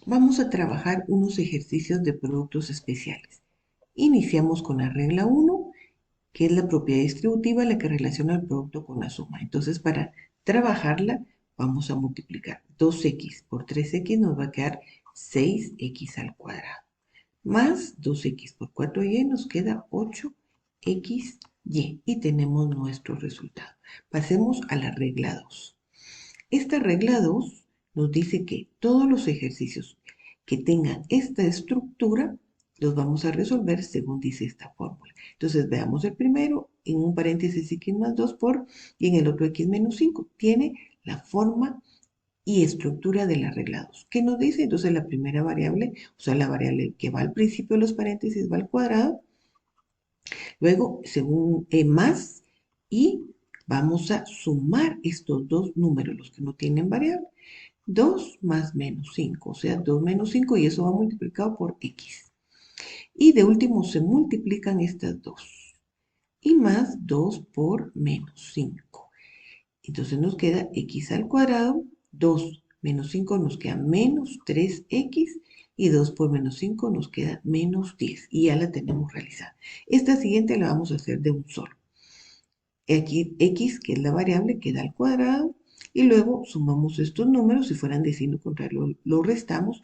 Vamos a trabajar unos ejercicios de productos especiales. Iniciamos con la regla 1, que es la propiedad distributiva, la que relaciona el producto con la suma. Entonces, para trabajarla, vamos a multiplicar 2x por 3x, nos va a quedar 6x al cuadrado. Más 2x por 4y nos queda 8xy. Y tenemos nuestro resultado. Pasemos a la regla 2. Esta regla 2 nos dice que todos los ejercicios que tengan esta estructura los vamos a resolver según dice esta fórmula. Entonces veamos el primero, en un paréntesis x más 2 por, y en el otro x menos 5. Tiene la forma y estructura de la regla 2. ¿Qué nos dice? Entonces la primera variable, o sea, la variable que va al principio de los paréntesis va al cuadrado, luego según más, y vamos a sumar estos dos números, los que no tienen variable. 2 más menos 5, o sea, 2 menos 5 y eso va multiplicado por x. Y de último se multiplican estas dos. Y más 2 por menos 5. Entonces nos queda x al cuadrado, 2 menos 5 nos queda menos 3x y 2 por menos 5 nos queda menos 10. Y ya la tenemos realizada. Esta siguiente la vamos a hacer de un solo. Aquí x, que es la variable, queda al cuadrado. Y luego sumamos estos números, si fueran de signo contrario, lo restamos.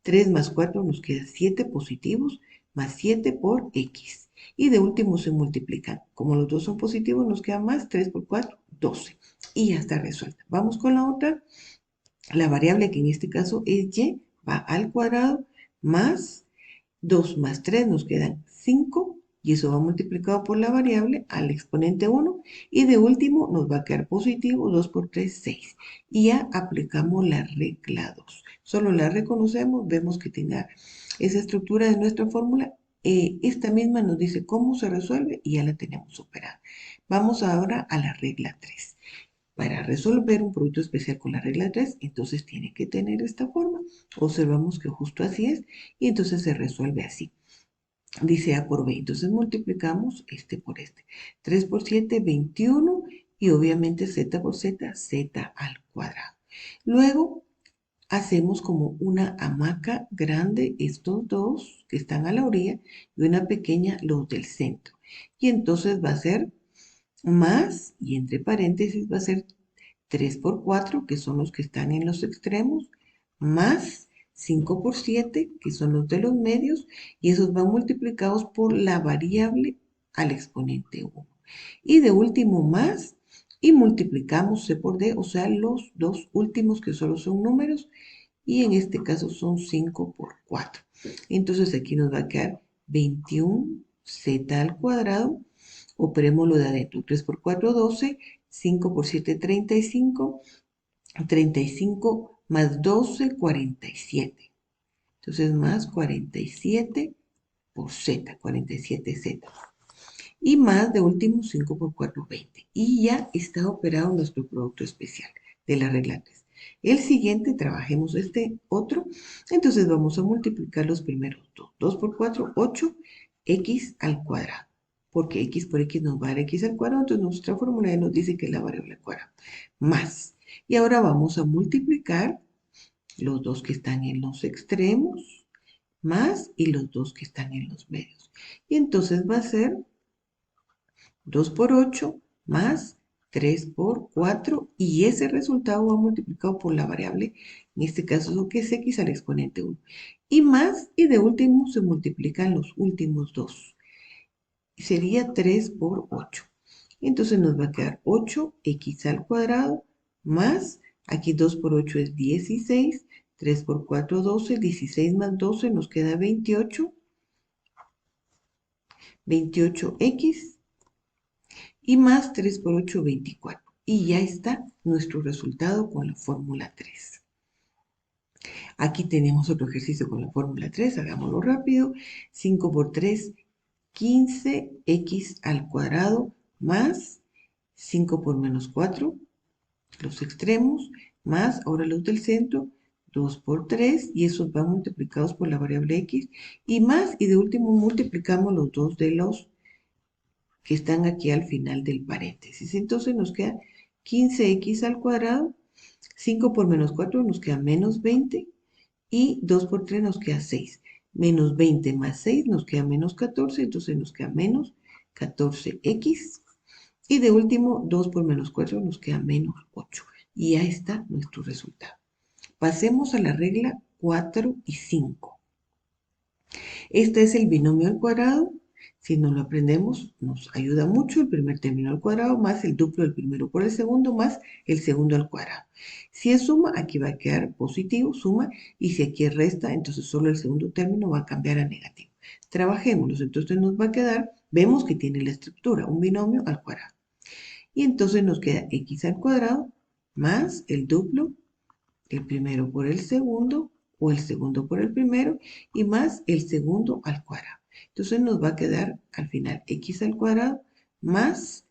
3 más 4 nos queda 7 positivos, más 7 por x. Y de último se multiplican. Como los dos son positivos, nos queda más 3 por 4, 12. Y ya está resuelta. Vamos con la otra. La variable que en este caso es y, va al cuadrado, más 2 más 3 nos quedan 5 y eso va multiplicado por la variable al exponente 1 y de último nos va a quedar positivo 2 por 3, 6. Y ya aplicamos la regla 2. Solo la reconocemos, vemos que tenga esa estructura de nuestra fórmula. Esta misma nos dice cómo se resuelve y ya la tenemos superada. Vamos ahora a la regla 3. Para resolver un producto especial con la regla 3, entonces tiene que tener esta forma. Observamos que justo así es y entonces se resuelve así. Dice A por B. Entonces multiplicamos este por este. 3 por 7, 21. Y obviamente Z por Z, Z al cuadrado. Luego hacemos como una hamaca grande estos dos que están a la orilla y una pequeña los del centro. Y entonces va a ser más, y entre paréntesis va a ser 3 por 4, que son los que están en los extremos, más 5 por 7, que son los de los medios, y esos van multiplicados por la variable al exponente 1. Y de último más, y multiplicamos C por D, o sea, los dos últimos que solo son números, y en este caso son 5 por 4. Entonces aquí nos va a quedar 21z al cuadrado. Operémoslo de adentro. 3 por 4, 12. 5 por 7, 35. 35 más 12, 47. Entonces más 47 por z, 47z. Y más de último 5 por 4, 20. Y ya está operado nuestro producto especial de la regla 3. El siguiente, trabajemos este otro. Entonces vamos a multiplicar los primeros dos. 2 por 4, 8, x al cuadrado. Porque x por x nos va a dar x al cuadrado, entonces nuestra fórmula nos dice que es la variable al cuadrado. Más. Y ahora vamos a multiplicar los dos que están en los extremos, más y los dos que están en los medios. Y entonces va a ser 2 por 8 más 3 por 4 y ese resultado va multiplicado por la variable, en este caso lo que es x al exponente 1. Y más, y de último se multiplican los últimos dos. Sería 3 por 8. Entonces nos va a quedar 8x al cuadrado más, aquí 2 por 8 es 16, 3 por 4, 12, 16 más 12 nos queda 28, 28x y más 3 por 8, 24. Y ya está nuestro resultado con la fórmula 3. Aquí tenemos otro ejercicio con la fórmula 3, hagámoslo rápido. 5 por 3, 15x al cuadrado más 5 por menos 4, los extremos, más ahora los del centro, 2 por 3, y esos van multiplicados por la variable x, y más, y de último multiplicamos los dos de los que están aquí al final del paréntesis. Entonces nos queda 15x al cuadrado, 5 por menos 4 nos queda menos 20, y 2 por 3 nos queda 6. Menos 20 más 6 nos queda menos 14, entonces nos queda menos 14x. Y de último, 2 por menos 4 nos queda menos 8. Y ya está nuestro resultado. Pasemos a la regla 4 y 5. Este es el binomio al cuadrado. Si no lo aprendemos, nos ayuda mucho el primer término al cuadrado más el duplo del primero por el segundo más el segundo al cuadrado. Si es suma, aquí va a quedar positivo, suma, y si aquí es resta, entonces solo el segundo término va a cambiar a negativo. Trabajémoslos, entonces nos va a quedar, vemos que tiene la estructura, un binomio al cuadrado. Y entonces nos queda x al cuadrado más el duplo, el primero por el segundo, o el segundo por el primero, y más el segundo al cuadrado. Entonces nos va a quedar al final x al cuadrado más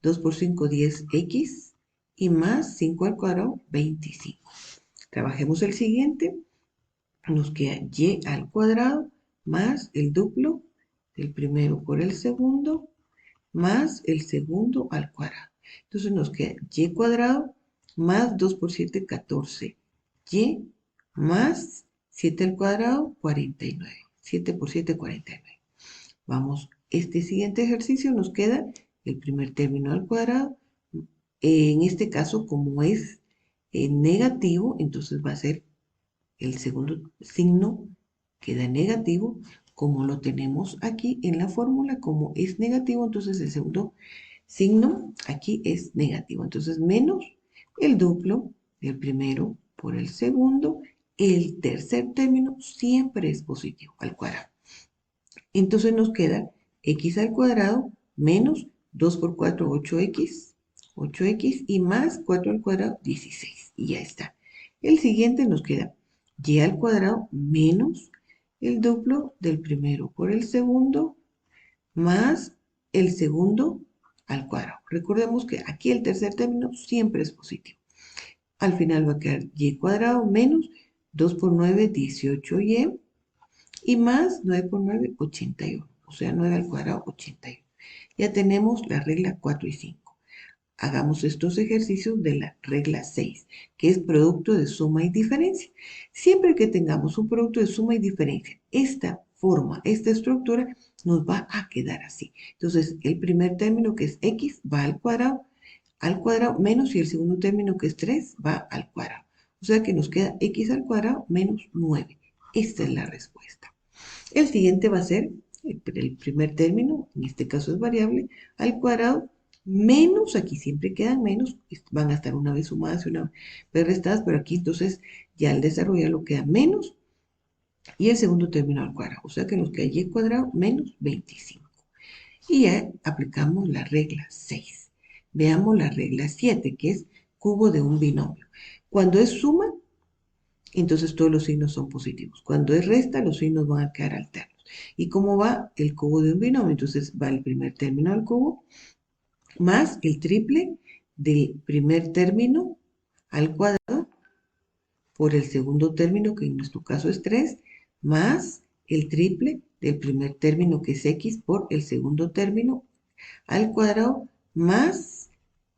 2 por 5, 10x, y más 5 al cuadrado, 25. Trabajemos el siguiente. Nos queda y al cuadrado más el duplo del primero por el segundo, más el segundo al cuadrado. Entonces nos queda y cuadrado más 2 por 7, 14. Y más 7 al cuadrado, 49. 7 por 7, 49. Vamos, este siguiente ejercicio nos queda el primer término al cuadrado. En este caso, como es negativo, entonces va a ser el segundo signo queda negativo, como lo tenemos aquí en la fórmula, como es negativo, entonces el segundo signo aquí es negativo. Entonces menos el duplo del primero por el segundo, el tercer término siempre es positivo al cuadrado. Entonces nos queda x al cuadrado menos 2 por 4, 8x, 8x y más 4 al cuadrado, 16. Y ya está. El siguiente nos queda y al cuadrado menos el duplo del primero por el segundo más el segundo al cuadrado. Recordemos que aquí el tercer término siempre es positivo. Al final va a quedar y cuadrado menos 2 por 9, 18y, y más 9 por 9, 81. O sea, 9 al cuadrado, 81. Ya tenemos la regla 4 y 5. Hagamos estos ejercicios de la regla 6, que es producto de suma y diferencia. Siempre que tengamos un producto de suma y diferencia, esta forma, esta estructura, nos va a quedar así. Entonces, el primer término, que es x, va al cuadrado menos, y el segundo término, que es 3, va al cuadrado. O sea que nos queda x al cuadrado menos 9. Esta es la respuesta. El siguiente va a ser el primer término, en este caso es variable, al cuadrado menos, aquí siempre quedan menos, van a estar una vez sumadas y una vez restadas, pero aquí entonces ya al desarrollarlo queda menos, y el segundo término al cuadrado, o sea que nos queda y cuadrado menos 25. Y ya aplicamos la regla 6. Veamos la regla 7, que es cubo de un binomio. Cuando es suma, entonces todos los signos son positivos. Cuando es resta, los signos van a quedar alternos. ¿Y cómo va el cubo de un binomio? Entonces va el primer término al cubo más el triple del primer término al cuadrado por el segundo término, que en nuestro caso es 3, más el triple del primer término, que es x, por el segundo término al cuadrado, más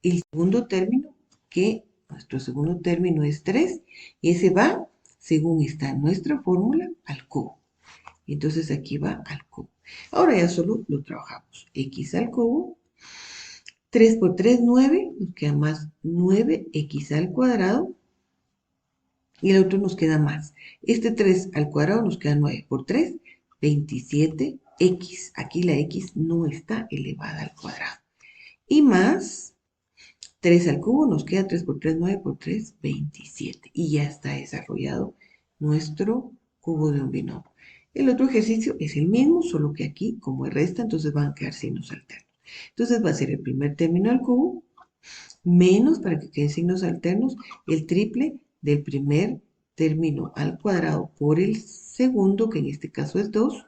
el segundo término, que nuestro segundo término es 3, y ese va, según está en nuestra fórmula, al cubo. Entonces aquí va al cubo. Ahora ya solo lo trabajamos. X al cubo, 3 por 3, 9, nos queda más 9x al cuadrado, y el otro nos queda más. Este 3 al cuadrado nos queda 9 por 3, 27x. Aquí la x no está elevada al cuadrado. Y más 3 al cubo, nos queda 3 por 3, 9 por 3, 27. Y ya está desarrollado nuestro cubo de un binomio. El otro ejercicio es el mismo, solo que aquí, como es resta, entonces van a quedar signos alternos. Entonces va a ser el primer término al cubo, menos, para que queden signos alternos, el triple del primer término al cuadrado por el segundo, que en este caso es 2,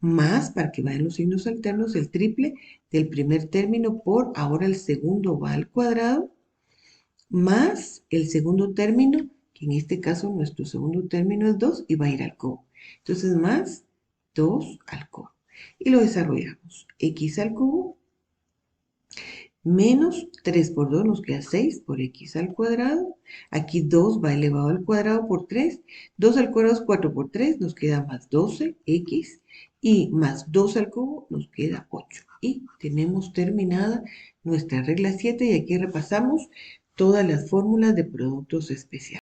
más, para que vayan los signos alternos, el triple del primer término por, ahora el segundo va al cuadrado, más el segundo término, que en este caso nuestro segundo término es 2 y va a ir al cubo. Entonces, más 2 al cubo. Y lo desarrollamos. X al cubo menos 3 por 2 nos queda 6 por x al cuadrado. Aquí 2 va elevado al cuadrado por 3. 2 al cuadrado es 4 por 3, nos queda más 12x. Y más 2 al cubo nos queda 8. Y tenemos terminada nuestra regla 7 y aquí repasamos todas las fórmulas de productos especiales.